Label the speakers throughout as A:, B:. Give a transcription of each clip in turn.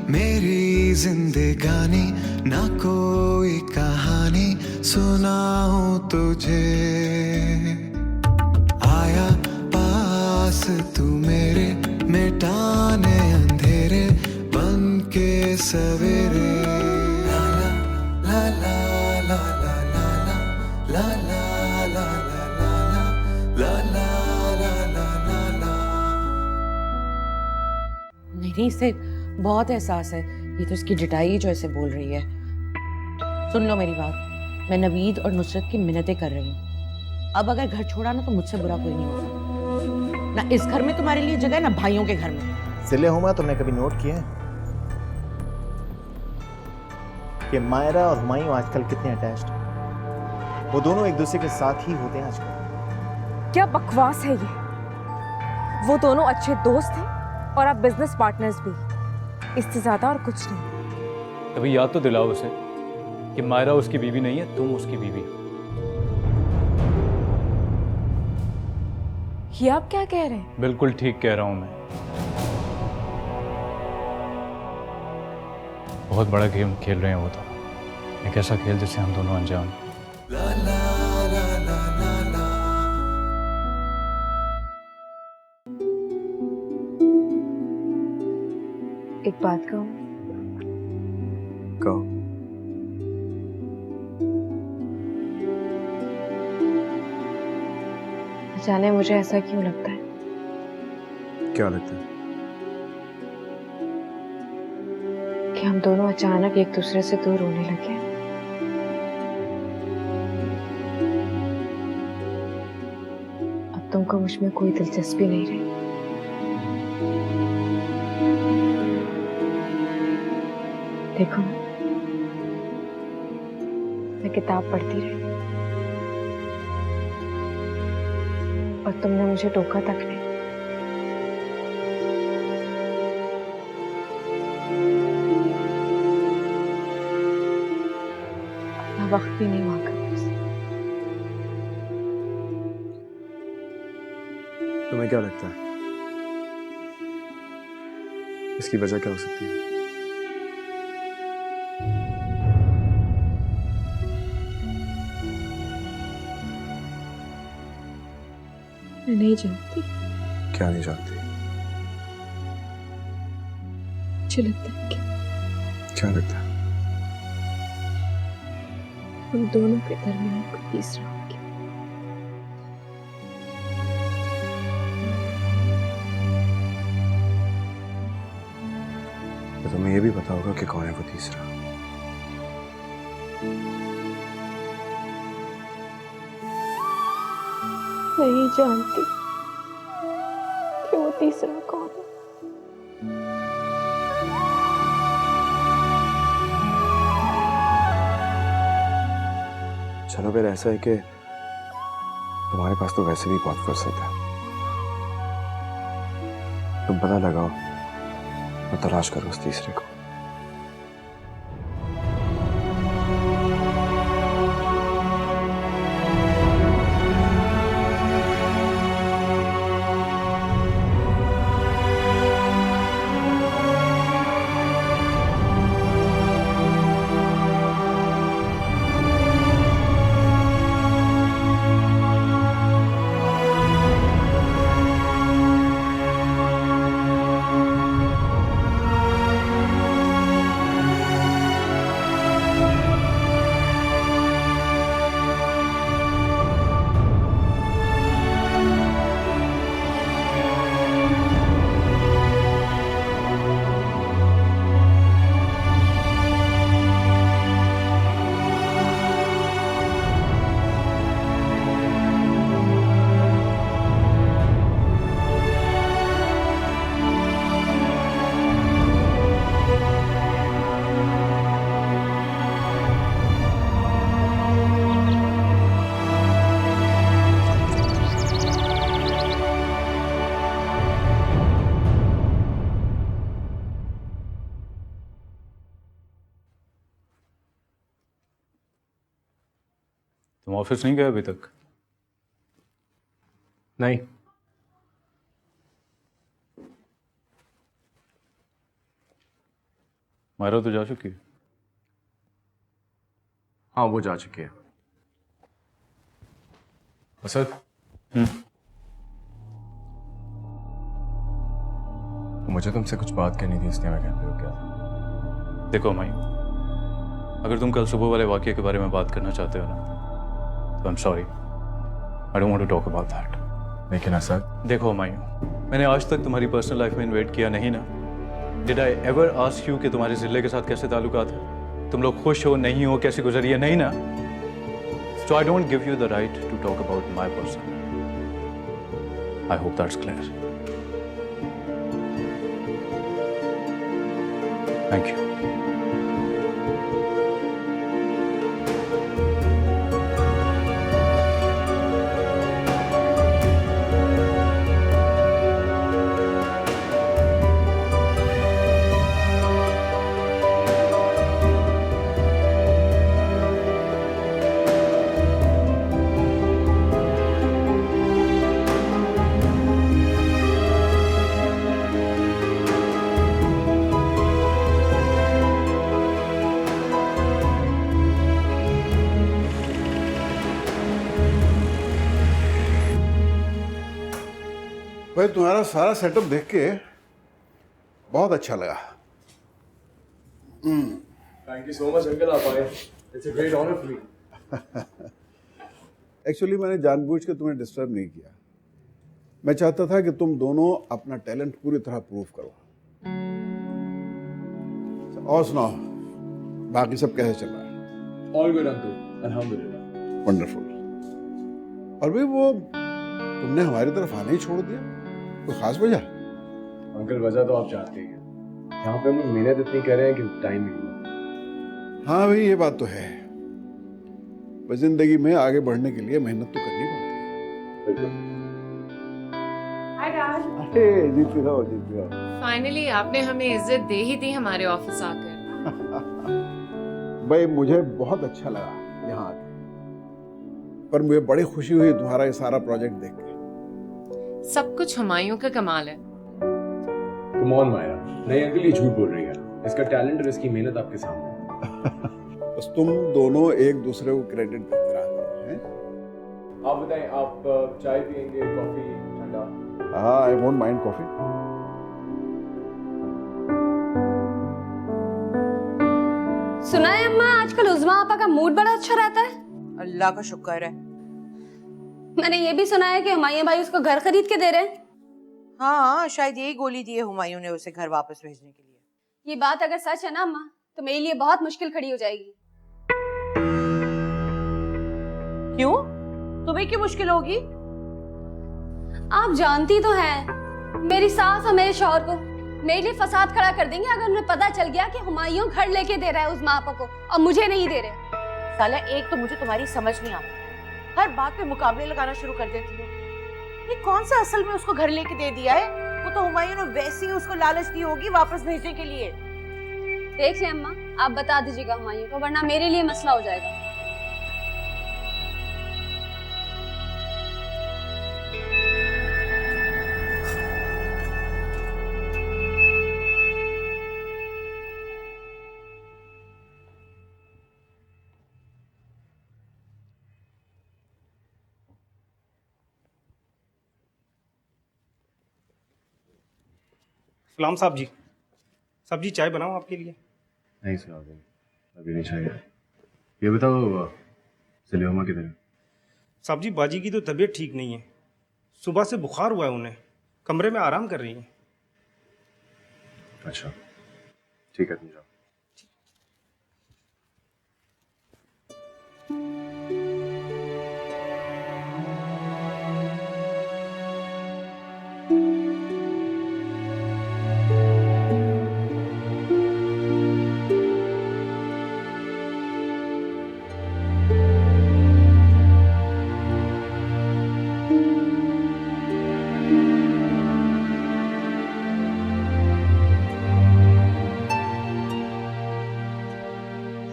A: मेरी जिंदगानी ना कोई कहानी सुनाऊं तुझे। आया पास तू मेरे मिटाने अंधेरे बन के सवेरे। ला ला ला ला ला ला ला ला ला ला ला ला ला ला।
B: नहीं, इसे बहुत एहसास है। ये तो इसकी जटाई जो ऐसे बोल रही है। सुन लो मेरी बात, मैं नवीद और नुसरत की मिन्नतें कर रही हूँ। अब अगर घर छोड़ा ना तो मुझसे बुरा कोई नहीं होगा। ना इस घर में तुम्हारे लिए जगह, ना भाइयों के घर में।
C: सिले हुमा, तुमने कभी नोट किया है कि मायरा और हुमायूं आजकल कितने अटैच्ड हैं? वो दोनों एक दूसरे के साथ ही होते हैं आजकल।
D: क्या बकवास है ये। वो दोनों अच्छे दोस्त हैं और आप बिजनेस पार्टनर्स भी। इससे ज्यादा और कुछ नहीं।
E: कभी याद तो दिलाओ उसे कि मायरा उसकी बीवी नहीं है, तुम उसकी बीवी हो।
D: ये आप क्या कह रहे हैं?
E: बिल्कुल ठीक कह रहा हूं मैं। बहुत बड़ा गेम खेल रहे हैं वो तो। एक ऐसा खेल जिससे हम दोनों अनजान।
D: एक बात कहूं?
C: कहो।
D: जाने मुझे ऐसा क्यों लगता है।
C: क्या लगता है?
D: कि हम दोनों अचानक एक दूसरे से दूर होने लगे। अब तुमको मुझ में कोई दिलचस्पी नहीं रही। देखो, मैं किताब पढ़ती रही और तुमने मुझे टोका तक नहीं। अपना वक्त भी नहीं मांगा मुझसे।
F: तुम्हें क्या लगता है इसकी वजह क्या हो सकती है?
D: मैं नहीं जानती।
F: क्या नहीं जानती?
D: मुझे लगता है कि
F: क्या लगता है?
D: हम दोनों के दरमियान कोई तीसरा हो गया।
F: तो तुम्हें ये भी पता होगा कि कौन है वो तीसरा?
D: नहीं जानती कि वो तीसरा कौन है।
F: चलो फिर ऐसा है कि तुम्हारे पास तो वैसे भी बहुत फुर्सत है। तुम पता लगाओ और तलाश करो उस तीसरे को।
E: तुम ऑफिस नहीं गए अभी तक?
F: नहीं,
E: मायरा तो जा चुकी है।
F: हाँ वो जा चुकी है। असद मुझे तुमसे कुछ बात करनी थी, इसलिए मैं कहते हो क्या?
E: देखो हुमायूं, अगर तुम कल सुबह वाले वाकये के बारे में बात करना चाहते हो ना, तो I am sorry, I don't want to talk about that.
F: लेकिन असद
E: देखो हुमायूं, मैंने आज तक तुम्हारी पर्सनल लाइफ में इन्वेट किया नहीं ना। Did I ever ask you कि तुम्हारे जिले के साथ कैसे ताल्लुकात है, तुम लोग खुश हो नहीं हो, कैसी गुजरी है, नहीं ना? So I don't give you the right to talk about my person. I hope that's clear. Thank you.
G: भाई तुम्हारा सारा सेटअप देख के बहुत अच्छा लगा।
F: Thank you so much uncle, आप आए। It's a great honour for me.
G: Actually मैंने जानबूझ के तुम्हें डिस्टर्ब नहीं किया। मैं चाहता था कि तुम दोनों अपना टैलेंट पूरी तरह प्रूव करो। और सुनाओ, बाकी सब कैसे चल रहा है?
F: ऑल गुड अंकल, अल्हम्दुलिल्लाह।
G: वंडरफुल। और भाई वो तुमने हमारी तरफ आना ही छोड़ दिया, कोई खास वजह?
F: अंकल वजह तो आप जानते ही हैं, यहाँ पे हम लोग मेहनत इतनी कर रहे हैं कि टाइम नहीं मिलता।
G: हाँ भाई ये बात तो है, बस जिंदगी में आगे बढ़ने के लिए मेहनत तो करनी पड़ती है।
D: हाय राज।
G: अरे जीती रहो जीती रहो।
H: फाइनली आपने हमें इज्जत दे ही दी हमारे ऑफिस आकर।
G: भाई मुझे बहुत अच्छा लगा यहाँ आके, पर मुझे बड़ी खुशी हुई तुम्हारा ये सारा प्रोजेक्ट देख के।
H: सब कुछ हुमायूं का कमाल है।
F: कम ऑन मायरा, नहीं अंकल ये झूठ बोल रही है। इसका टैलेंट और इसकी मेहनत आपके सामने है।
G: बस तुम दोनों एक दूसरे को क्रेडिट देते रहा करो, हैं?
F: आप बताएं, आप चाय पियेंगे, कॉफी, ठंडा?
G: हाँ, आई वोंट माइंड कॉफी।
I: सुना है अम्मा, आजकल उज़्मा आपा का मूड बड़ा अच्छा रहता है।
B: अल्लाह का शुक्र है।
I: मैंने ये भी सुना है कि हुमायूं भाई उसको घर खरीद के दे रहे हैं।
B: हाँ, शायद यही गोली दी है हुमायूं ने उसे घर वापस भेजने के लिए।
I: ये बात अगर सच है ना अम्मा, तो मेरे लिए बहुत मुश्किल खड़ी हो जाएगी।
B: क्यों? तुम्हें क्यों मुश्किल होगी?
I: आप जानती तो हैं, मेरी सास और मेरे शौहर को मेरे लिए फसाद खड़ा कर देंगे अगर उन्हें पता चल गया कि हुमायूं घर लेके दे रहा है उज़्मा आपा को और मुझे नहीं दे रहे।
B: साला, एक तो मुझे तुम्हारी समझ नहीं आती, हर बात पे मुकाबले लगाना शुरू कर देती हो। ये कौन सा असल में उसको घर लेके दे दिया है? वो तो हुमायूं ने वैसे ही उसको लालच दी होगी वापस भेजने के लिए।
I: देख ले अम्मा, आप बता दीजिएगा हुमायूं को, वरना मेरे लिए मसला हो जाएगा।
J: सलाम साहब जी, सब्जी चाय बनाऊं आपके लिए?
F: नहीं सुना दें, अभी नहीं चाहिए। ये बताओ सलीमा किधर है?
J: साहब जी, बाजी की तो तबीयत ठीक नहीं है, सुबह से बुखार हुआ है उन्हें, कमरे में आराम कर रही हैं।
F: अच्छा ठीक है, तुम जाओ।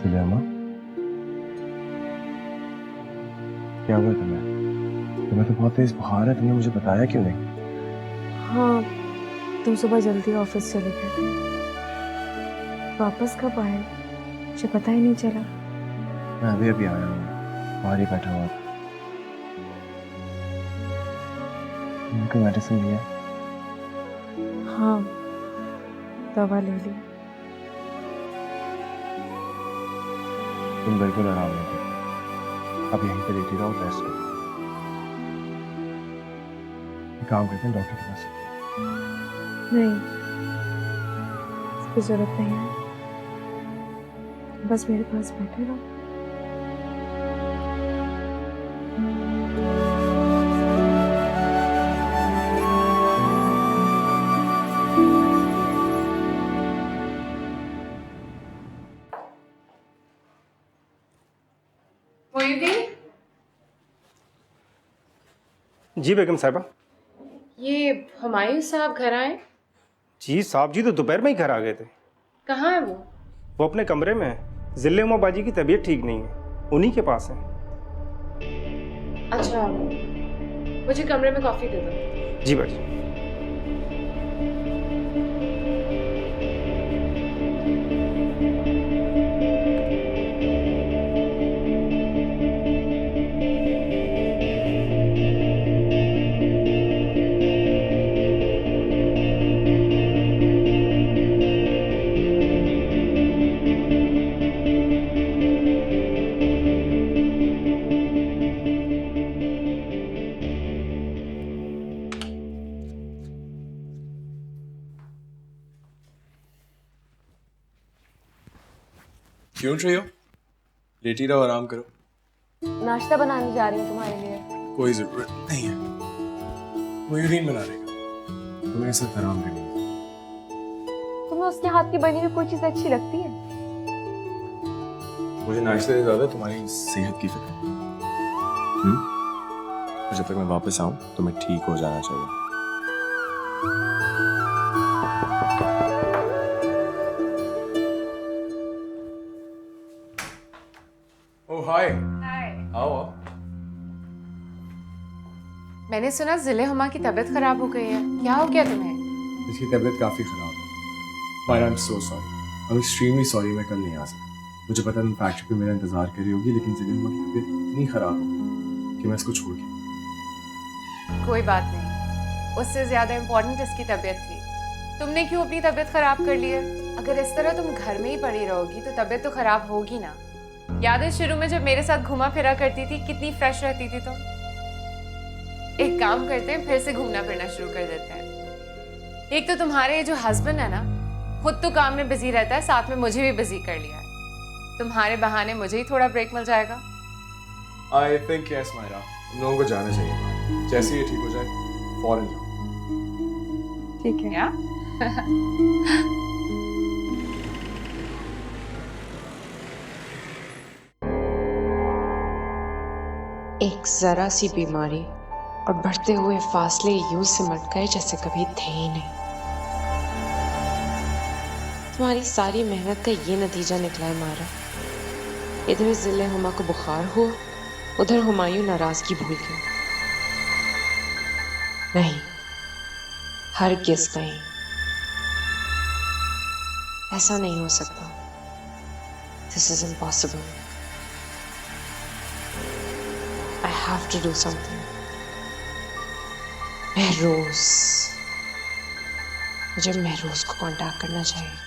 F: सलीमा, क्या हुआ तुम्हें तो बहुत तेज बुखार है, तुमने मुझे बताया क्यों नहीं?
D: हाँ, तुम सुबह जल्दी ऑफिस चले गए वापस कब आए? मुझे पता ही नहीं चला।
F: मैं अभी अभी आया हूँ, बाहर ही बैठा हुआ था। उनकी मेडिसिन लिया?
D: हाँ, दवा ले ली।
F: तुम बिल्कुल आराम नहीं करते, अब यहीं पे लेटी रहो, रेस्ट करो। एक काम करते हैं, डॉक्टर के पास।
D: नहीं, इसकी जरूरत नहीं है, बस मेरे पास बैठे रहो।
J: जी बेगम साहिबा।
H: ये हुमायूं साहब घर आए?
J: जी साहब जी तो दोपहर में ही घर आ गए थे।
H: कहाँ है वो?
J: वो अपने कमरे में है। जिले उमा बाजी की तबीयत ठीक नहीं है, उन्हीं के पास है।
H: अच्छा, मुझे कमरे में कॉफी दे दो।
J: जी बाजी।
F: क्यों उठ रही हो? लेटी रहो, आराम करो।
D: नाश्ता बनाने जा रही हूँ तुम्हारे लिए।
F: कोई जरूरत नहीं है, मयूरीन बना देगा, तुम्हें सिर्फ आराम करनी है।
D: तुम्हें उसके हाथ की बनी हुई कोई चीज अच्छी लगती है?
F: मुझे नाश्ते से ज्यादा तुम्हारी सेहत की फिक्र है। और जब तक मैं वापस आऊं तुम्हें ठीक हो जाना चाहिए। ओह हाय। आओ।
H: मैंने सुना जिले हुमा की तबीयत खराब हो गई है, क्या हो गया तुम्हें?
F: इसकी तबीयत काफी खराब है। But I'm so sorry. I'm extremely sorry, मैं कल नहीं आ सकता। मुझे पता तुम फैक्ट्री पे मेरा इंतजार कर रही होगी, लेकिन जिले हुमा की तबीयत इतनी खराब हो गई कि मैं इसको छोड़ के।
H: कोई बात नहीं, उससे ज्यादा इम्पोर्टेंट इसकी तबीयत थी। तुमने क्यों अपनी तबीयत खराब कर ली है? अगर इस तरह तुम घर में ही पड़ी रहोगी तो तबीयत तो खराब होगी ना। याद है शुरू में जब मेरे साथ घुमा फिरा करती थी कितनी फ्रेश रहती थी तुम? एक काम करते हैं, फिर से घूमना फिरना शुरू कर देते हैं। एक तो तुम्हारे ये जो हस्बैंड है ना, खुद तो काम में बिजी रहता है, साथ में मुझे भी बिजी कर लिया है। तुम्हारे बहाने मुझे ही थोड़ा ब्रेक मिल जाएगा।
F: I think yes, मायरा, तुम लोगों को जाना चाहिए। जैसे ये ठीक हो जाए फौरन जाओ।
D: ठीक है।
H: या?
K: एक जरा सी बीमारी और बढ़ते हुए फासले यूं सिमट गए जैसे कभी थे ही नहीं। तुम्हारी सारी मेहनत का ये नतीजा निकला है मारा। इधर जिले हुमा को बुखार हुआ, उधर हुमायूं नाराजगी भूल गया। नहीं, हरगिज़ नहीं, ऐसा नहीं हो सकता। This is impossible. I have to do something. Mehroz, मुझे महरोज को कांटेक्ट करना चाहिए।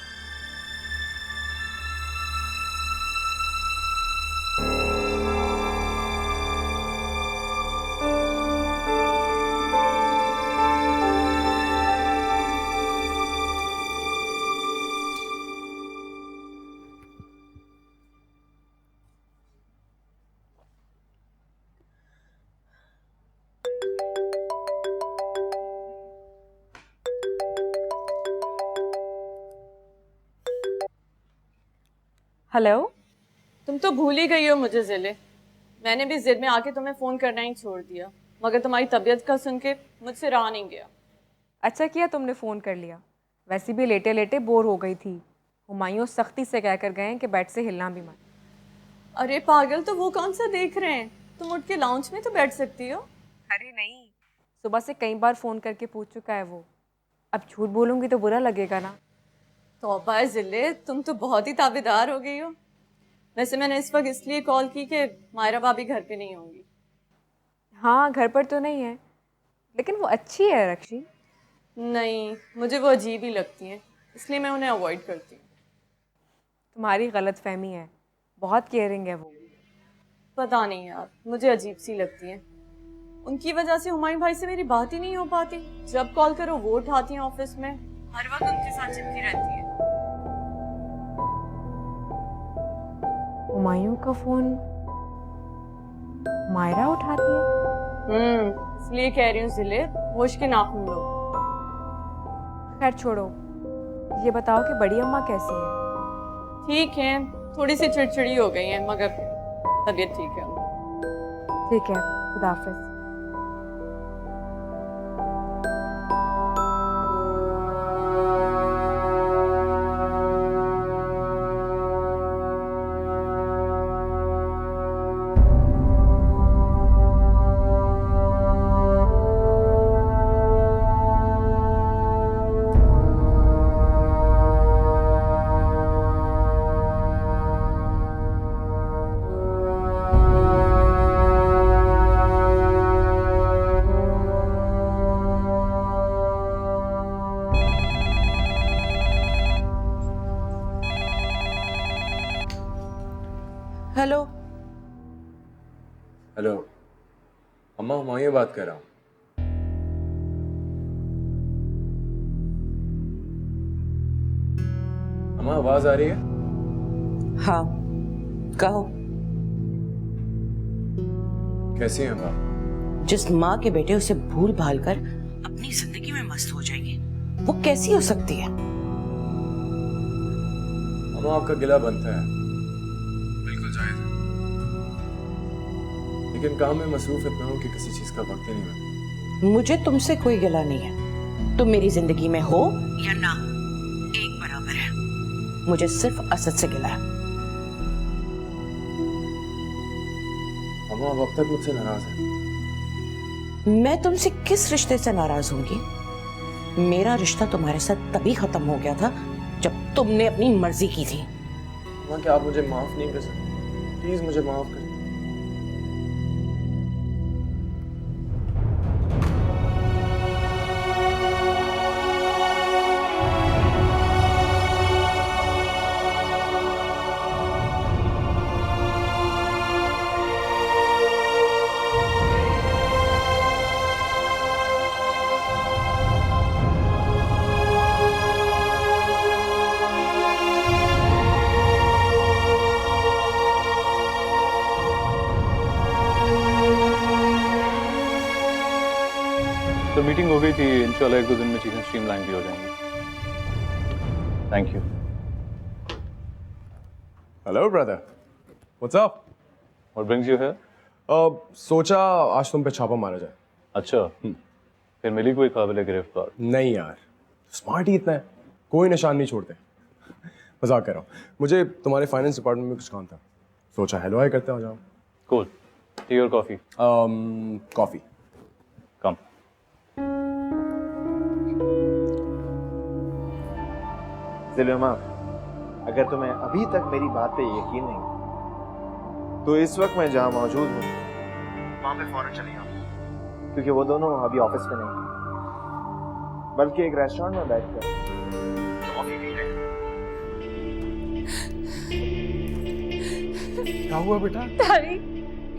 B: हेलो। तुम तो भूल ही गई हो मुझे जिले। मैंने भी जिद में आके तुम्हें फ़ोन करना ही छोड़ दिया, मगर तुम्हारी तबीयत का सुन के मुझसे रहा नहीं गया।
D: अच्छा किया तुमने फ़ोन कर लिया, वैसे भी लेटे लेटे बोर हो गई थी। हुमायूं सख्ती से कहकर गए हैं कि बेड से हिलना भी मत।
B: अरे पागल, तो वो कौन सा देख रहे हैं? तुम उठ के लाउंज में तो बैठ सकती हो।
D: अरे नहीं, सुबह से कई बार फ़ोन करके पूछ चुका है वो। अब झूठ बोलूँगी तो बुरा लगेगा ना।
L: तौबा जिले, तुम तो बहुत ही ताबेदार हो गई हो। वैसे मैंने इस वक्त इसलिए कॉल की कि मायरा भाभी घर पे नहीं होंगी।
D: हाँ, घर पर तो नहीं है, लेकिन वो अच्छी है रक्षी।
L: नहीं, मुझे वो अजीब ही लगती हैं, इसलिए मैं उन्हें अवॉइड करती हूँ।
D: तुम्हारी गलत फहमी है, बहुत केयरिंग है वो।
L: पता नहीं यार, मुझे अजीब सी लगती हैं। उनकी वजह से हुमायूं भाई से मेरी बात ही नहीं हो पाती। जब कॉल करो वो उठाती हैं ऑफिस में, हर वक्त उनके साथ चिपकी रहती है।
D: हुमायूं का फोन मायरा उठाती है?
L: इसलिए कह रही हूँ जिले, होश के नाखून लो।
D: खैर छोड़ो, ये बताओ कि बड़ी अम्मा कैसी है?
L: ठीक है, थोड़ी सी चिड़चिड़ी हो गई है, मगर तबीयत ठीक है उनकी।
D: ठीक है, खुदा हाफिज।
B: हेलो।
F: हेलो अम्मा, हुमायूं बात कर रहा हूँ। अम्मा आवाज आ रही है?
B: हाँ, कहो।
F: कैसी है अम्मा?
B: जिस माँ के बेटे उसे भूल भाल कर अपनी जिंदगी में मस्त हो जाएंगे, वो कैसी हो सकती है?
F: अम्मा आपका गिला बनता है, बिल्कुल जायज है, लेकिन काम में मसरूफ इतना हूं कि किसी चीज का वक्त ही नहीं मिलता।
B: मुझे तुमसे कोई गिला नहीं है। तुम मेरी जिंदगी में हो या ना हो, एक बराबर है। मुझे सिर्फ असद से गिला है।
F: अम्मा अब तक मुझसे नाराज है।
B: मैं तुमसे किस रिश्ते से नाराज होंगी? मेरा रिश्ता तुम्हारे साथ तभी खत्म हो गया था जब तुमने अपनी मर्जी की थी।
F: अम्मा क्या आप मुझे माफ नहीं कर सकते? प्लीज मुझे माफ कर।
E: तो मीटिंग हो गई थी, इंशाल्लाह एक दो दिन में चीजें स्ट्रीमलाइन भी हो जाएंगी। Thank you.
F: Hello brother, what's up?
E: What brings you here?
F: सोचा आज तुम पे छापा मारा जाए।
E: अच्छा, फिर मिली कोई काबिल गिरफ्तार?
F: नहीं यार, स्मार्ट ही इतना है, कोई निशान नहीं छोड़ते। मजाक कर रहा हूँ, मुझे तुम्हारे फाइनेंस डिपार्टमेंट में कुछ काम था, सोचा हेलो हाय करते आ जाओ।
E: कूल। टी और कॉफी?
F: कॉफी।
E: कम।
C: जिलेमा, अगर तुम्हें अभी तक मेरी बात पे यकीन नहीं तो इस वक्त मैं जहां मौजूद हूँ वहां पे फौरन चले जाओ, क्योंकि वो दोनों अभी ऑफिस में नहीं, बल्कि एक रेस्टोरेंट में बैठकर कॉफी पी रहे हैं।
G: क्या हुआ बेटा?
I: तारी,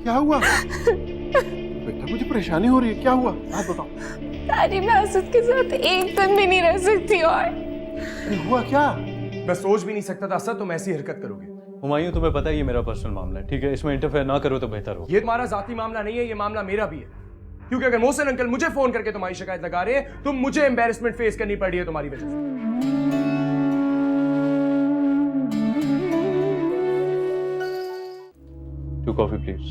G: क्या हुआ बेटा? मुझे परेशानी हो रही है, क्या हुआ? बात बताओ।
I: तारी, मैं असद के साथ एक दिन भी नहीं रह सकती। और
G: हुआ क्या?
F: मैं सोच भी नहीं सकता था असद तुम ऐसी हरकत करोगे।
E: हुमायूं, तुम्हें पता है ये मेरा पर्सनल मामला है, ठीक है? इसमें इंटरफेयर ना करो तो बेहतर हो।
F: ये तुम्हारा जाती मामला नहीं है, ये मामला मेरा भी है, क्योंकि अगर मोहसिन अंकल मुझे फोन करके तुम्हारी शिकायत लगा रहे हैं तो मुझे एम्बैरेसमेंट फेस करनी पड़ रही है तुम्हारी वजह से।
E: Two coffee please.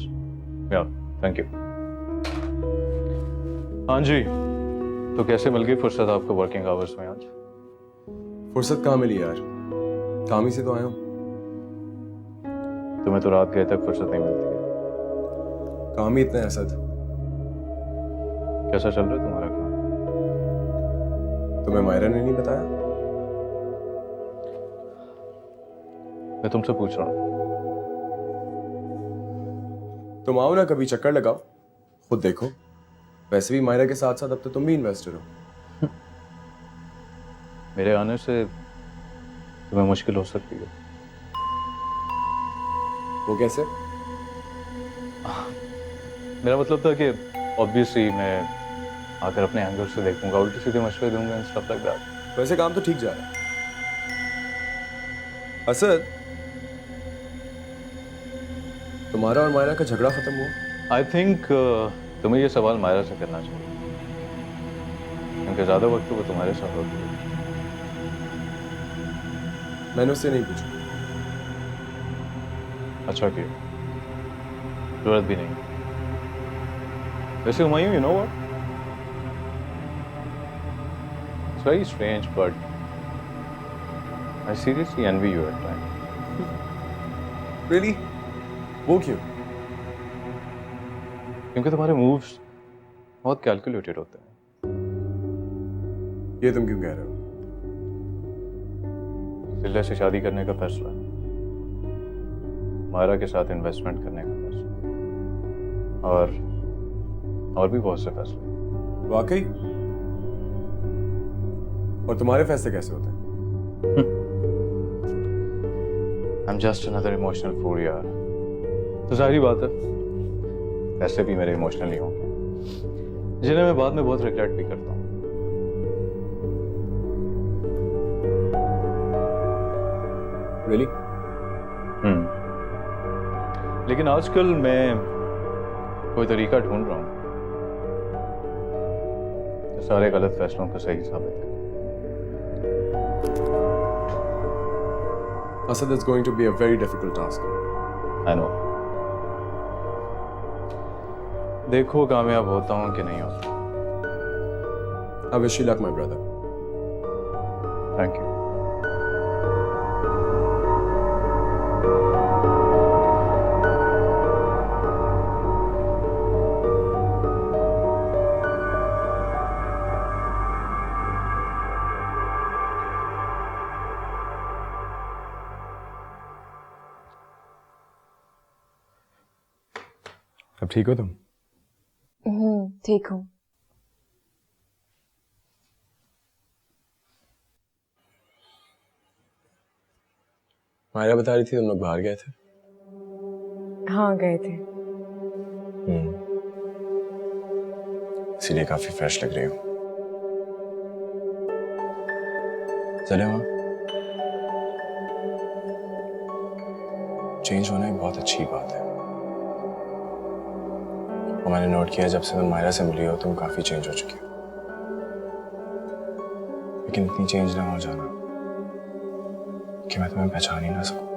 E: Yeah, thank you. हाँ जी, तो कैसे मिल गई फुर्सत आपको वर्किंग आवर्स में आज?
F: फुर्सत कहाँ मिली यार, काम ही से तो आया हूँ।
E: तुम्हें तो रात गए तक फुर्सत नहीं मिलती है।
F: काम ही इतना है असद।
E: कैसा चल रहा है तुम्हारा काम?
F: तुम्हें मायरा ने नहीं बताया?
E: मैं तुमसे पूछ रहा हूँ।
F: तुम आओ ना, कभी चक्कर लगाओ, खुद देखो। वैसे भी मायरा के साथ साथ अब तो तुम भी इन्वेस्टर हो।
E: मेरे आने से तुम्हें मुश्किल हो सकती है।
F: वो कैसे?
E: मेरा मतलब था कि ऑब्वियसली मैं आकर अपने एंगल से देखूंगा, उल्टे सीधे मशवरे दूंगा एंड स्टफ लाइक दैट।
F: वैसे काम तो ठीक जा रहा है। असद, तुम्हारा और मायरा का झगड़ा खत्म हुआ?
E: आई थिंक तुम्हें ये सवाल मायरा से करना चाहिए, क्योंकि ज्यादा वक्त तो वो तुम्हारे साथ होती है।
F: मैंने उससे नहीं पूछा।
E: अच्छा किया, जरूरत भी नहीं। वैसे Humayun, you know what, it's very strange but I seriously envy you at time.
F: Really? वो क्यों?
E: क्योंकि तुम्हारे मूव्स बहुत कैलकुलेटेड होते हैं।
F: ये तुम क्यों कह रहे हो?
E: जिल्ले से शादी करने का फैसला, मायरा के साथ इन्वेस्टमेंट करने का फैसला, और भी बहुत से फैसले।
F: वाकई? और तुम्हारे फैसले कैसे होते हैं?
E: I'm just another emotional fool यार। तो जाहिर बात है ऐसे भी मेरे इमोशनल ही होंगे, जिन्हें मैं बाद में बहुत रिग्रेट भी करता हूँ।
F: Really?
E: लेकिन आजकल मैं कोई तरीका ढूंढ रहा हूँ तो सारे गलत फैसलों को सही साबित कर।
F: Asad, it's going to be a very difficult task.
E: I know। देखो कामयाब होता हूँ कि नहीं होता।
F: I wish you luck, my brother.
E: Thank you।
F: अब ठीक हो तुम?
D: ठीक हूँ।
F: मायरा बता रही थी तुम लोग बाहर गए थे।
D: हाँ, गए थे।
F: इसीलिए काफी फ्रेश लग रही हो। चले वहां। चेंज होना एक बहुत अच्छी बात है। और मैंने नोट किया जब से तुम मायरा से मिली हो तुम काफी चेंज हो चुकी हो, लेकिन इतनी चेंज ना हो जाना कि मैं तुम्हें पहचान ही ना सकूं।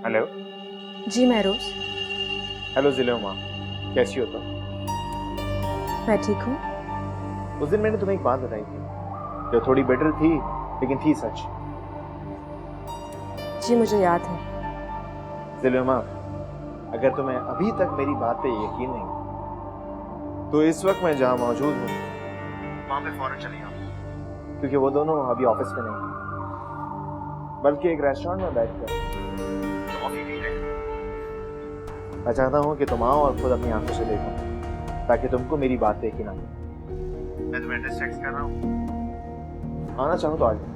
C: हेलो।
D: जी महरोज,
C: हेलो जिलेमा, कैसी हो तुम?
D: मैं ठीक हूँ।
C: उस दिन मैंने तुम्हें एक बात बताई थी जो थोड़ी बेटर थी लेकिन थी सच।
D: जी मुझे याद है।
C: जिलेमा, अगर तुम्हें अभी तक मेरी बात पे यकीन नहीं तो इस वक्त मैं जहां मौजूद हूँ वहां पे फौरन चले जाओ, क्योंकि वो दोनों अभी ऑफिस में नहीं, बल्कि एक रेस्टोरेंट में बैठकर कॉफी पी रहे हैं। मैं चाहता हूँ कि तुम आओ और खुद अपनी आंखों से देखो, ताकि तुमको मेरी बात पे यकीन आए। मैं तुम्हें एड्रेस टेक्स्ट कर रहा हूँ, आना चाहूँ तो आ जाओ।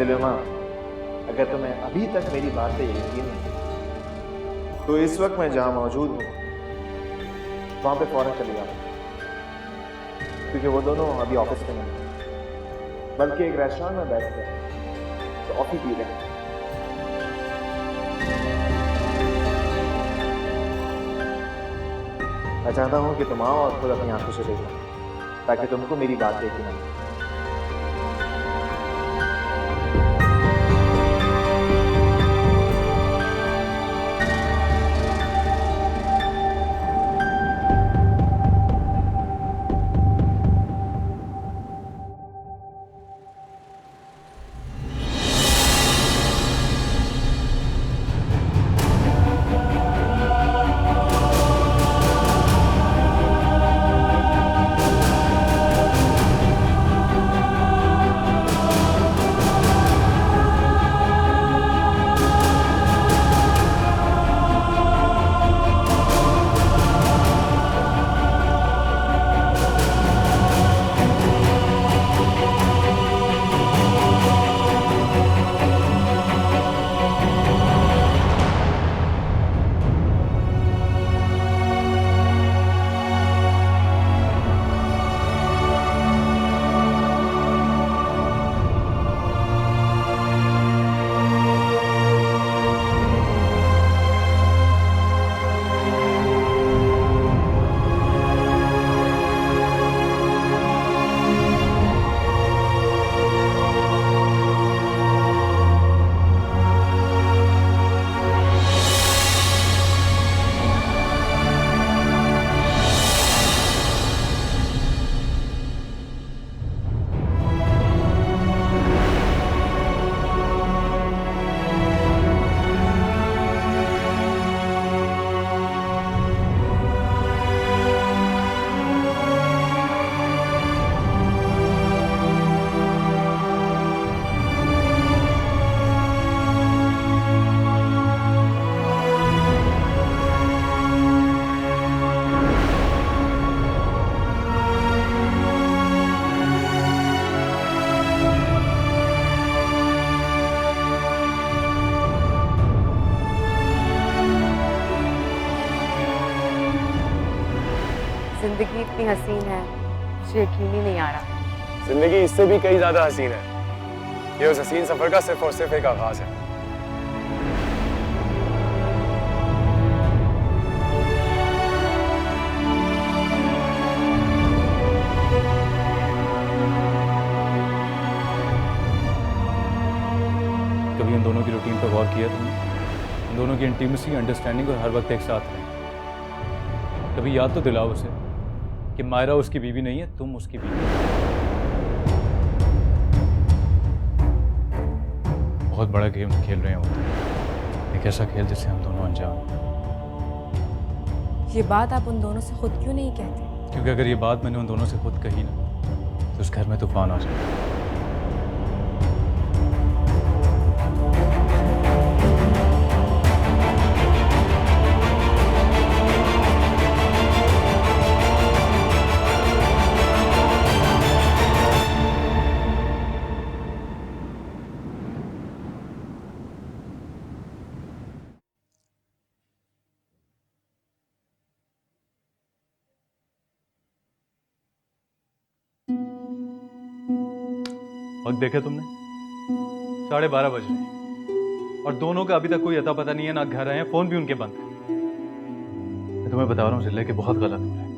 C: सिलेमा, अगर तुम्हें अभी तक मेरी बात पे यकीन नहीं तो इस वक्त मैं जहां मौजूद हूं वहां पे फौरन चले जाओ, क्योंकि वो दोनों अभी ऑफिस में नहीं हैं, बल्कि एक रेस्टोरेंट में बैठ कर कॉफी पी रहे हैं। मैं चाहता हूं कि तुम आओ और खुद अपनी आंखों से देखो, ताकि तुमको मेरी बात यकीन आए।
H: जिंदगी इतनी हसीन है, मुझे यकीन ही नहीं आ रहा।
F: जिंदगी इससे भी कई ज्यादा हसीन है। ये उस हसीन सफर का सिर्फ और सिर्फ एक आगाज है।
E: कभी इन दोनों की रूटीन पर गौर किया तुमने? इन दोनों की इंटीमेसी, अंडरस्टैंडिंग और हर वक्त एक साथ रहे। कभी याद तो दिलाओ उसे कि मायरा उसकी बीवी नहीं है, तुम उसकी बीवी हो। बहुत बड़ा गेम खेल रहे हैं वो, एक ऐसा खेल जिससे हम दोनों अनजान।
D: ये बात आप उन दोनों से खुद क्यों नहीं कहते?
E: क्योंकि अगर ये बात मैंने उन दोनों से खुद कही ना तो उस घर में तूफान आ जाए। वक्त देखे तुमने? 12:30 बज रहे हैं और दोनों का अभी तक कोई अता पता नहीं है, ना घर आए हैं, फोन भी उनके बंद है। मैं तुम्हें बता रहा हूँ जिले के बहुत गलत हो रहा है।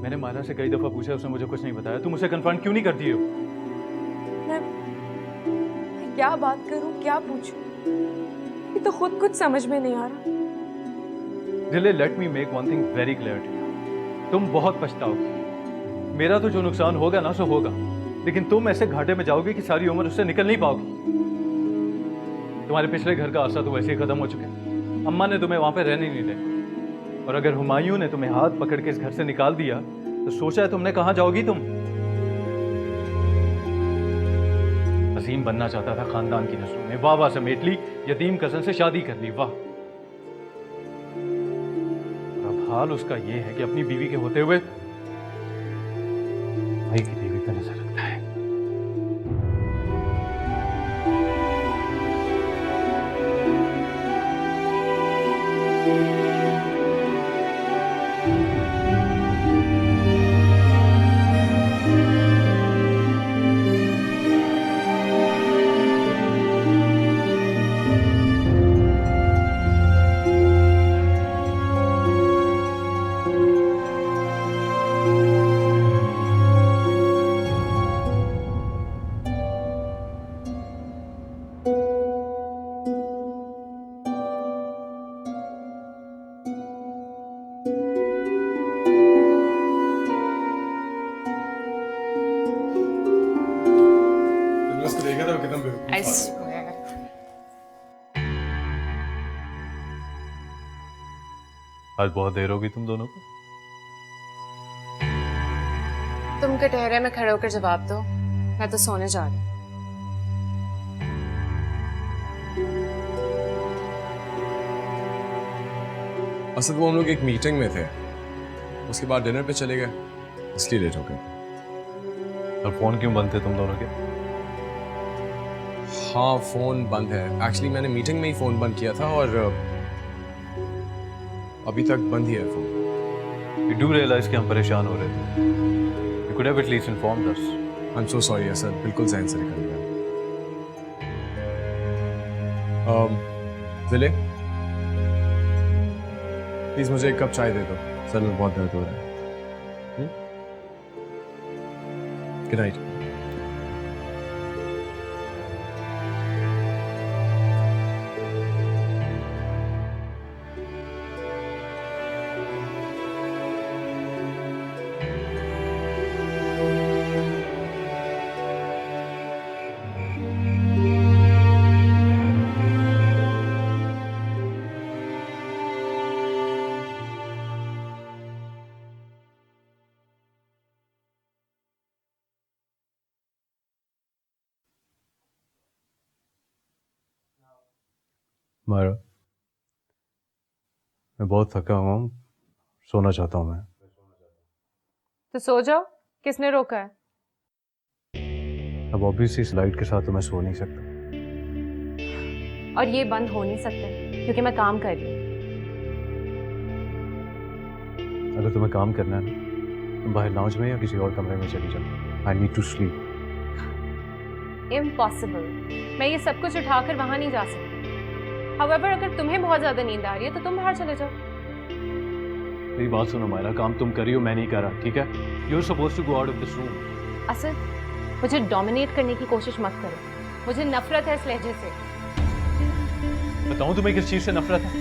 E: मैंने मायरा से कई दफा पूछा, उसने मुझे कुछ नहीं बताया। तुम उसे कन्फर्म क्यों नहीं करती हो?
D: मैं क्या बात करूं, क्या पूछूं? ये तो खुद कुछ समझ में नहीं आ रहा।
E: जिले, let me make one thing very clear to you. तुम बहुत पछताओगी। मेरा तो जो नुकसान होगा ना सो होगा, लेकिन तुम ऐसे घाटे में जाओगे कि सारी उम्र उससे निकल नहीं पाओगी। तुम्हारे पिछले घर का आशा तो वैसे ही खत्म हो चुका है। अम्मा ने तुम्हें वहां पे रहने नहीं दिया, और अगर हुमायूं ने तुम्हें हाथ पकड़ के इस घर से निकाल दिया तो सोचा है तुमने कहां जाओगी तुम? अजीम बनना चाहता था खानदान की नस्लों में, वाह वाह समेट ली, यतीम कजन से शादी कर ली, वाह। और अब हाल उसका ये है कि अपनी बीवी के होते हुए भाई की बीवी पर नजर रखता है।
F: उसको देखा था वो कितना बेवकूफ
H: I
F: था।
H: swear.
E: आज बहुत देर होगी तुम दोनों को।
H: तुम कटहरे में खड़े होकर जवाब दो, मैं तो सोने जा रही हूँ।
F: असल वो हम लोग एक मीटिंग में थे, उसके बाद डिनर पे चले गए, इसलिए लेट हो गए।
E: और फोन क्यों बंद थे तुम दोनों के?
F: हाँ फोन बंद है, एक्चुअली मैंने मीटिंग में ही फोन बंद किया था और अभी तक बंद ही है फोन।
E: You do realize कि हम परेशान हो रहे थे। You could have at least informed us.
F: I'm so sorry sir, बिल्कुल जहन से निकल गया। जिले प्लीज मुझे एक कप चाय दे दो, सर में बहुत दर्द हो रहा है। Good night.
E: मारा, मैं बहुत थका हुआ हूँ, सोना चाहता हूँ मैं।
H: तो सो जाओ, किसने रोका है?
E: अब ऑब्वियसली इस लाइट के साथ तो मैं सो नहीं सकता।
H: और ये बंद हो नहीं सकता क्योंकि मैं काम कर रही हूँ।
E: अगर तुम्हें काम करना है ना, तुम बाहर लाउंज में या किसी और कमरे में चली जाओ। I need to sleep.
H: Impossible, मैं ये सब कुछ उठाकर वहां नहीं जा सकती। However, अगर तुम्हें बहुत ज्यादा नींद आ रही है तो तुम बाहर चले जाओ।
E: मेरी बात सुनो मायरा, काम तुम करी हो, मैं नहीं कर रहा, ठीक है? You're supposed to go out of this room.
H: Asad, मुझे डोमिनेट करने की कोशिश मत करो। मुझे नफरत है इस लहजे से।
E: बताऊं तुम्हें किस चीज से नफरत है?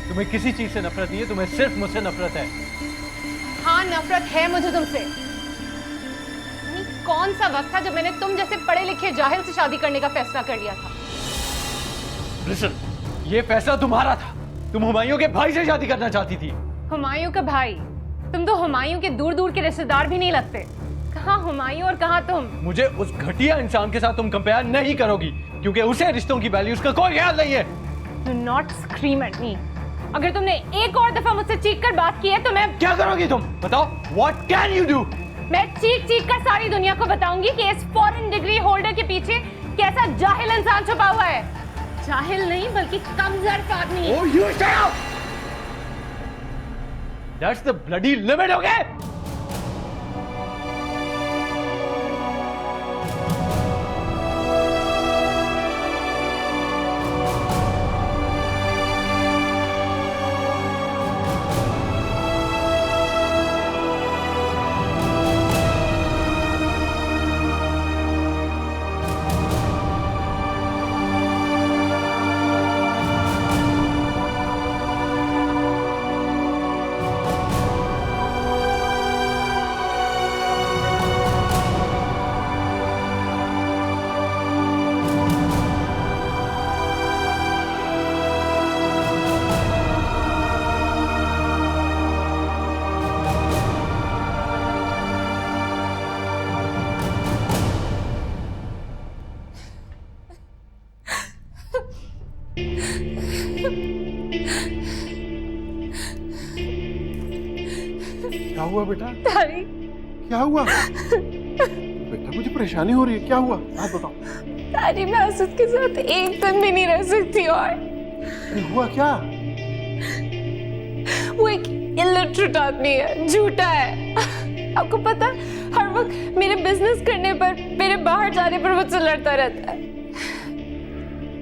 E: तुम्हें किसी चीज से नफरत नहीं है, तुम्हें सिर्फ मुझसे नफरत है।
H: हाँ, नफरत है मुझे तुमसे। कौन सा वक्त था जब मैंने तुम जैसे पढ़े लिखे जाहिल से शादी करने का फैसला कर लिया था?
E: Listen, ये फैसला तुम्हारा था। तुम हुमायूं के भाई से शादी करना चाहती थी।
H: हुमायूं का भाई? तुम तो हुमायूं के दूर दूर के रिश्तेदार भी नहीं लगते। कहाँ हुमायूं और कहाँ तुम?
E: मुझे उस घटिया इंसान के साथ तुम कंपेयर नहीं करोगी, क्योंकि उसे रिश्तों की वैल्यूज का कोई ख्याल नहीं है।
H: Do not scream at me. अगर तुमने एक और दफा मुझसे चीख कर बात की है तो मैं...
E: क्या करोगी तुम? बताओ, what can you do?
H: मैं चीख चीख कर सारी दुनिया को बताऊंगी कि इस फॉरेन डिग्री होल्डर के पीछे कैसा जाहिल इंसान छुपा हुआ है। जाहिल नहीं बल्कि कमजोर आदमी।
E: Oh, you shut up! That's the bloody limit, okay?
G: क्या हुआ बेटा?
H: तारी,
G: क्या हुआ बेटा? मुझे परेशानी हो रही है, क्या हुआ? बात बताओ।
H: तारी, मैं असद के साथ एक दिन भी नहीं रह सकती। और
G: अरे हुआ क्या?
H: वो एक इलिटरेट आदमी है, झूठा है। आपको पता है, हर वक्त मेरे बिजनेस करने पर, मेरे बाहर जाने पर मुझसे लड़ता रहता है।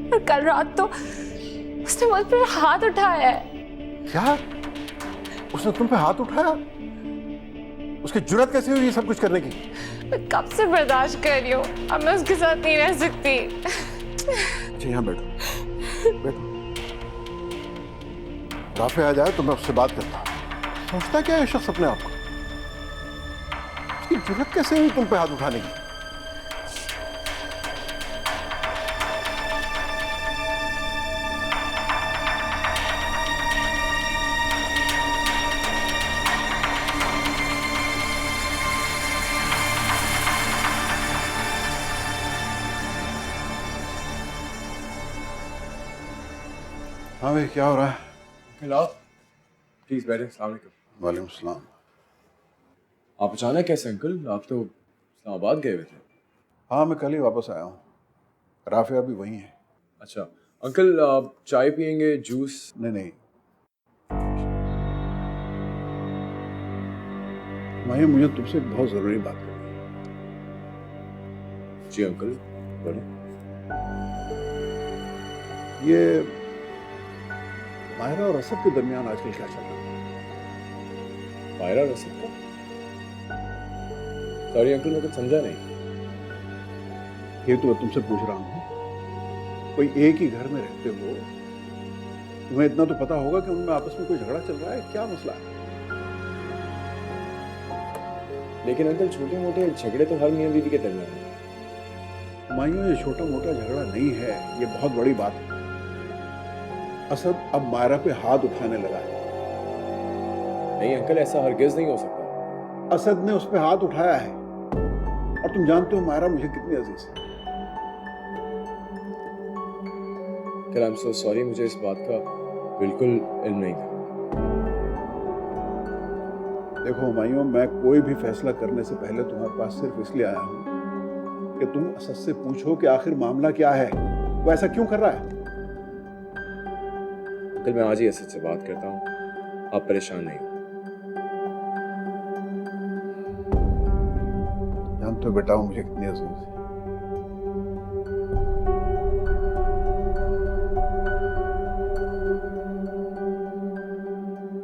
H: और कल रात तो उसने मुझ पर हाथ उठाया है।
G: क्या? उसने तुम पे हाथ उठाया? उसकी जुर्रत कैसे हुई ये सब कुछ करने की?
H: मैं कब से बर्दाश्त कर रही हूँ, अब मैं उसके साथ नहीं रह सकती।
G: अच्छा यहाँ बैठो, बैठो। राफे आ जाए तो मैं उससे बात करता हूँ। सोचता क्या है शख्स अपने आप को? उसकी जुर्रत कैसे हुई तुम पे हाथ उठाने की? हाँ भाई क्या हो रहा है?
F: हेलो, प्लीज बैठे। अस्सलाम वालेकुम।
G: वालेकुम सलाम।
F: आप अचानक कैसे अंकल? आप तो इस्लामाबाद गए हुए थे।
G: हाँ मैं कल ही वापस आया हूँ। राफिया भी वहीं है।
F: अच्छा अंकल, आप चाय पियेंगे, जूस?
G: नहीं नहीं माही, मुझे तुमसे एक बहुत जरूरी बात करनी है।
F: जी अंकल बोले।
G: ये मायरा और असद के दरमियान आजकल क्या चल रहा है?
F: मायरा और असद का? सॉरी अंकल, मैं कुछ समझा नहीं।
G: ये तो मैं तुमसे पूछ रहा हूँ, कोई एक ही घर में रहते हो, तुम्हें इतना तो पता होगा कि उनमें आपस में कोई झगड़ा चल रहा है। क्या मसला है?
F: लेकिन अंकल छोटे मोटे झगड़े तो हर मियां बीवी के दरमियान हैं।
G: मायूं ये छोटा मोटा झगड़ा नहीं है, ये बहुत बड़ी बात है। असद अब मायरा पे हाथ उठाने लगा है।
F: नहीं अंकल, ऐसा हरगिज नहीं हो सकता।
G: असद ने उस पे हाथ उठाया है, और तुम जानते हो मायरा मुझे कितनी अजीज है।
F: Uncle I am so sorry, मुझे इस बात का बिल्कुल इल्म नहीं था।
G: देखो मायूं, मैं कोई भी फैसला करने से पहले तुम्हारे पास सिर्फ इसलिए आया हूं कि तुम असद से पूछो कि आखिर मामला क्या है, वो ऐसा क्यों कर रहा है।
F: अंकल मैं आज ही असद से बात करता हूँ, आप परेशान नहीं हो।
G: जानते हो बेटा वो मुझे कितनी अजीज है।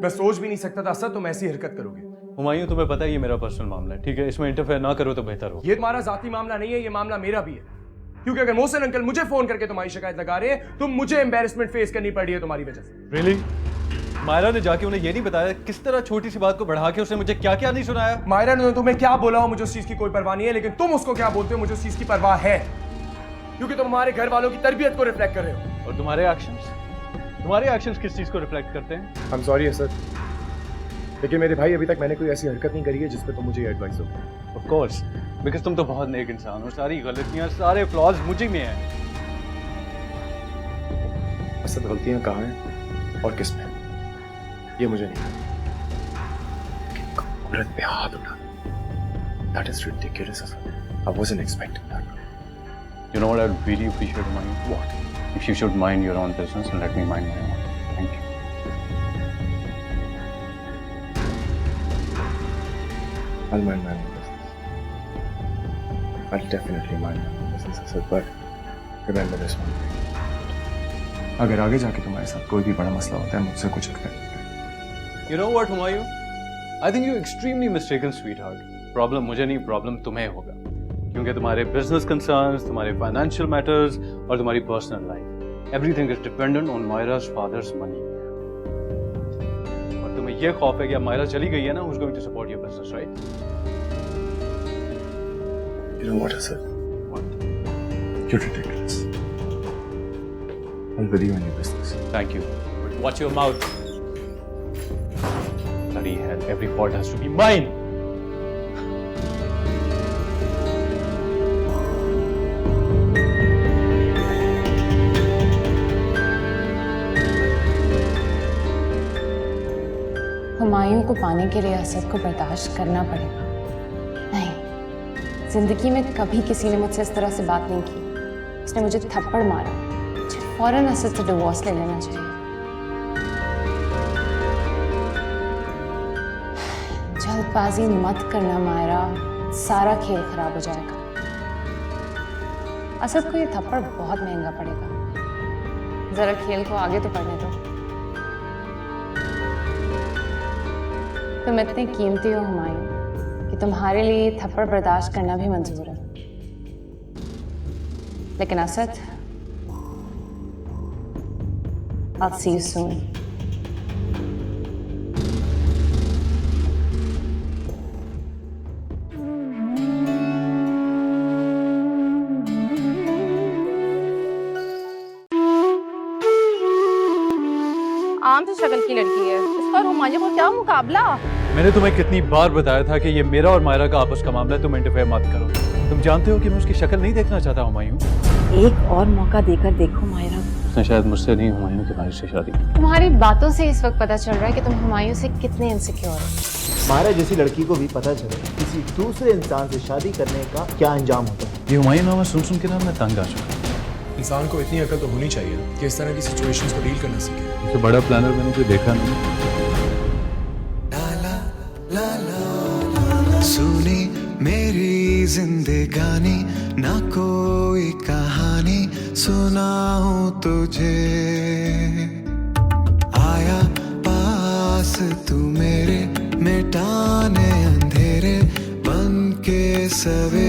F: मैं सोच भी नहीं सकता था असद तुम ऐसी हरकत करोगे।
E: हुमायूं, तुम्हें पता है ये मेरा पर्सनल मामला है, ठीक है? इसमें इंटरफेयर ना करो तो बेहतर हो।
F: ये तुम्हारा जाती मामला नहीं है, ये मामला मेरा भी है। क्योंकि अगर मोहसिन अंकल मुझे फोन करके तुम्हारी शिकायत लगा रहे हैं, तो मुझे एम्बैरेसमेंट फेस करनी पड़ रही है तुम्हारी वजह से।
E: रियली? मायरा ने जाके उन्हें ये नहीं बताया किस तरह छोटी सी बात को बढ़ा के उसने मुझे क्या क्या नहीं सुनाया?
F: मायरा ने तुम्हें क्या बोला हो मुझे उस चीज की कोई परवाह नहीं है, लेकिन तुम उसको क्या बोलते हो मुझे उस चीज की परवाह है, क्योंकि तुम हमारे घर वालों की तरबियत को रिफ्लेक्ट कर रहे हो।
E: और तुम्हारे एक्शंस किस चीज को रिफ्लेक्ट करते हैं?
F: आई एम सॉरी असद, लेकिन मेरे भाई अभी तक मैंने कोई ऐसी हरकत नहीं करी है जिस पे तुम मुझे एडवाइस दो।
E: ऑफ कोर्स, बिकॉज तुम तो बहुत नेक इंसान हो। सारी गलतियां, सारे फ्लॉज मुझ में हैं।
F: असद गलतियां कहाँ हैं और किस में, ये मुझे नहीं पता। औरत पे हाथ उठा, that is ridiculous Asad. I wasn't expecting that.
E: You know what I'd really appreciate, Humayun?
F: What?
E: If you should mind your own business and let me mind my own. Thank you.
F: I'll mind my own business. I'll definitely mind my own business Asad, but remember this one thing. अगर आगे जाके तुम्हारे साथ कोई भी बड़ा मसला होता है मुझसे कुछ एक्सपेक्ट मत करना।
E: You know what, Humayun? I think you're extremely mistaken, sweetheart. Problem मुझे नहीं, प्रॉब्लम तुम्हें होगा, क्योंकि तुम्हारे बिजनेस कंसर्न्स, तुम्हारे फाइनेंशियल मैटर्स और तुम्हारी personal life, everything is dependent on Myra's father's money. और तुम्हें यह खौफ है कि अब मायरा चली गई है ना, who's going to support your business, right?
F: You know what, Asad?
E: What?
F: You're ridiculous. I'll with you in your business.
E: Thank you. But watch your mouth. Bloody hell, every fault has to be mine.
H: Humayun को पाने के लिए असद को बर्दाश्त करना पड़ेगा। नहीं, जिंदगी में कभी किसी ने मुझसे इस तरह से बात नहीं की। उसने मुझे थप्पड़ मारा, मुझे फौरन असद से डिवोर्स ले लेना चाहिए। जल्दबाजी मत करना मायरा, सारा खेल खराब हो जाएगा। असद को ये थप्पड़ बहुत महंगा पड़ेगा। जरा खेल को आगे तो बढ़ने दो। तुम इतने कीमती हो हुमायूं कि तुम्हारे लिए ये थप्पड़ बर्दाश्त करना भी मंजूर है। लेकिन Asad, I'll see you soon.
I: आम सी शक्ल की लड़की है, इसका और हुमायूं को क्या मुकाबला।
E: मैंने तुम्हें कितनी बार बताया था कि ये मेरा और मायरा का आपस का मामला है, तुम इंटरफेयर मत करो। तुम जानते हो कि मैं उसकी शक्ल नहीं देखना चाहता हुमायूं।
B: एक और मौका देकर देखो मायरा।
E: उसने शायद मुझसे नहीं हुमायूं के भाई से शादी की।
H: तुम्हारी बातों से इस वक्त पता चल रहा है कि तुम हुमायूं से कितने इनसिक्योर हो।
C: मायरा जैसी लड़की को भी पता चले किसी दूसरे इंसान से शादी करने का क्या अंजाम होता है।
E: ये हुमायूं नाम सुन सुन के ना मैं तंग आ चुका।
F: इंसान को इतनी अकल तो होनी चाहिए कि इस तरह की सिचुएशंस को डील करना सीखे।
E: मुझसे बड़ा प्लानर मैंने कोई देखा नहीं।
A: सुनी मेरी जिंदगानी, ना कोई कहानी सुनाऊं तुझे। आया पास तू मेरे, मिटाने अंधेरे बन के सवेरे।